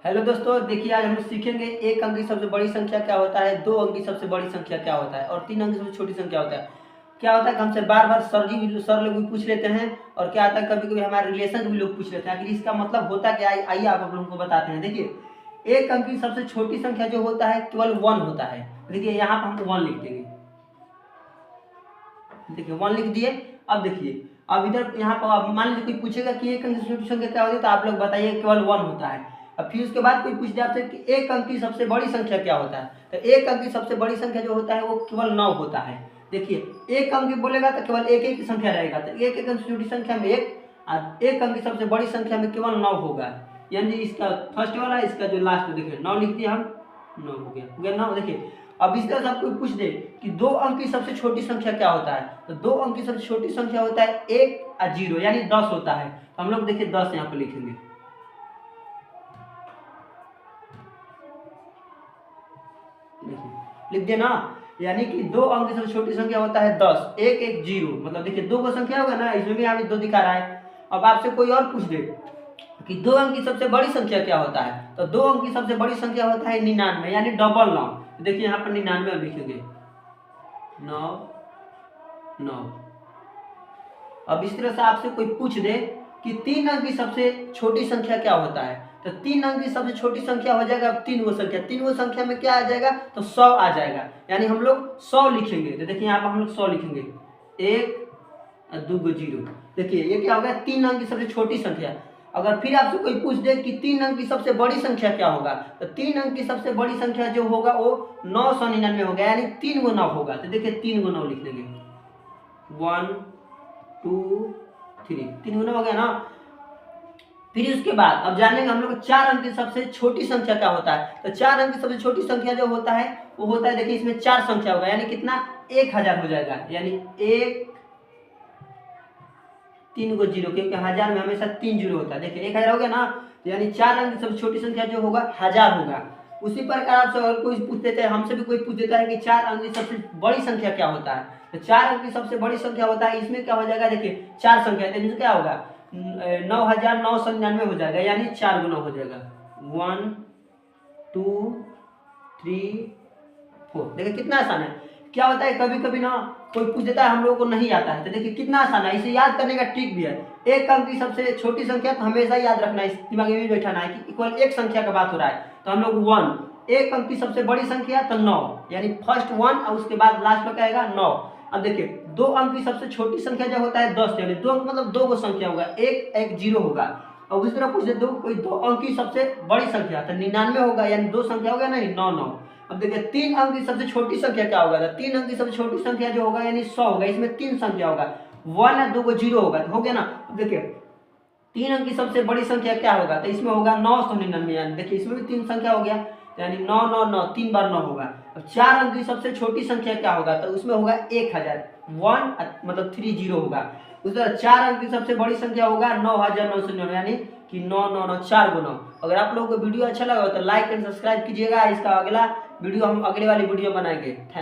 Hello दोस्तों, देखिए आज हम लोग सीखेंगे एक अंक की सबसे बड़ी संख्या क्या होता है, दो अंक की सबसे बड़ी संख्या क्या होता है और तीन अंक की सबसे छोटी संख्या होता है। क्या होता है कि हमसे बार बार सर लोग भी पूछ लेते हैं और क्या होता है कभी कभी हमारे रिलेशन के भी लोग पूछ लेते हैं। आखिर इसका मतलब होता क्या है, आइए आप लोगों को बताते हैं। देखिए एक अंक की सबसे छोटी संख्या जो होता है केवल वन होता है। देखिए यहाँ पर हम वन लिख देंगे। देखिए वन लिख दिए। अब देखिए अब इधर यहाँ पर मान लीजिए कोई पूछेगा कि एक अंक की छोटी संख्या क्या होती है, तो आप लोग बताइए केवल वन होता है। अब फिर उसके बाद कोई पूछ दे आपसे कि एक अंक की सबसे बड़ी संख्या क्या होता है, तो एक अंक की सबसे बड़ी संख्या जो होता है वो केवल 9 होता है। देखिए एक अंक बोलेगा तो केवल एक एक की संख्या रहेगा, तो एक एक अंक से छोटी संख्या में एक और एक अंक की सबसे बड़ी संख्या में केवल 9 होगा। यानी इसका फर्स्ट वाला इसका जो लास्ट देखिए 9 लिख दिया हम, 9 हो गया 9। देखिए अब इस तरह से आपको पूछ दे कि दो अंक की सबसे छोटी संख्या क्या होता है, तो दो अंक की सबसे छोटी संख्या होता है 1 और 0 यानी 10 होता है। तो हम लोग देखिए 10 यहाँ पर लिखेंगे। लिख दिया ना, यानी कि दो अंक की सबसे छोटी संख्या होता है 10, 1 1 0। मतलब देखिए दो का संख्या होगा ना, इसमें भी यहाँ दो दिखा रहा है। अब आपसे कोई और पूछ दे कि दो अंक की सबसे बड़ी संख्या क्या होता है, तो दो अंक की सबसे बड़ी संख्या होता है 99 यानी डबल 9। देखिए यहाँ पर 99 लिखेंगे 9 9। अब इस तरह से आपसे कोई पूछ दे कि तीन अंक की सबसे छोटी संख्या क्या होता है, तो तीन अंक की सबसे छोटी संख्या हो जाएगा तीन गो संख्या में क्या आ जाएगा, तो 100 आ जाएगा। यानी हम लोग 100 लिखेंगे। तो देखिए यहाँ पर हम लोग 100 लिखेंगे, 1 2 0। देखिए ये क्या हो गया, तीन अंक की सबसे छोटी संख्या। अगर फिर आपसे कोई पूछ दे कि तीन अंक की सबसे बड़ी संख्या क्या होगा, तो तीन अंक की सबसे बड़ी संख्या जो होगा वो 999 होगा, यानी 3 गो 9 होगा। तो देखिए 3 गो 9 लिख देंगे, 1 2 3, 3 गुना हो गया ना। फिर उसके बाद अब जानेंगे हम लोग चार अंक की सबसे छोटी संख्या क्या होता है। तो चार अंक की सबसे छोटी संख्या जो होता है वो होता है, देखिए इसमें चार संख्या होगा यानी कितना 1000 हो जाएगा। यानी एक 3 गो जीरो, क्योंकि हजार में हमेशा 3 जीरो होता है। देखिए 1000 हो गया ना, यानी चार अंक की सबसे छोटी संख्या जो होगा 1000 होगा। उसी प्रकार आपसे और कोई पूछ देता है, हमसे भी कोई पूछ देता है कि चार अंक की सबसे बड़ी संख्या क्या होता है, तो चार अंक की सबसे बड़ी संख्या होता है, इसमें क्या हो जाएगा, देखिए चार संख्या है तो इसमें क्या होगा 9999 हो जाएगा, यानी 4 गुना हो जाएगा 1 2 3 4। देखिए कितना आसान है। क्या होता है कभी कभी ना कोई पूछ देता है हम लोगों को नहीं आता है, तो देखिए कितना आसान है। इसे याद करने का ट्रिक भी है। एक अंक की सबसे छोटी संख्या तो हमेशा याद रखना है, इस दिमाग में भी बैठाना है कि केवल एक संख्या का बात हो रहा है, तो हम लोग 1। एक अंक की सबसे बड़ी संख्या तो 9, यानी फर्स्ट 1 और उसके बाद लास्ट में क्या आएगा 9। अब देखिए दो अंक की सबसे छोटी संख्या जो होता है 10, यानी दो अंक मतलब दो गो संख्या होगा, एक एक जीरो होगा। और उसी तरह पूछ दो कोई दो अंक की सबसे बड़ी संख्या तो 99 होगा, यानी दो संख्या हो गया नहीं 9 9। अब देखिए तीन अंक की सबसे छोटी संख्या क्या होगा, तो तीन अंक की सबसे छोटी संख्या जो होगा यानी 100 होगा, इसमें तीन संख्या होगा 1 और 2 को जीरो होगा, तो हो गया ना। अब देखिए तीन अंक की सबसे बड़ी संख्या क्या होगा, तो इसमें होगा 999, यानी देखिए इसमें भी तीन संख्या हो गया, यानी 9 9 9 3 बार 9 होगा। अब चार अंक की सबसे छोटी संख्या क्या होगा, तो उसमें होगा 1000, 1 मतलब 30 होगा। उस तरह चार अंक की सबसे बड़ी संख्या होगा 9999, यानी कि 9 9 9 4 गुना। अगर आप लोगों को वीडियो अच्छा लगा तो लाइक एंड सब्सक्राइब कीजिएगा। इसका अगला वीडियो हम अगले वाली वीडियो बनाएंगे। थैंक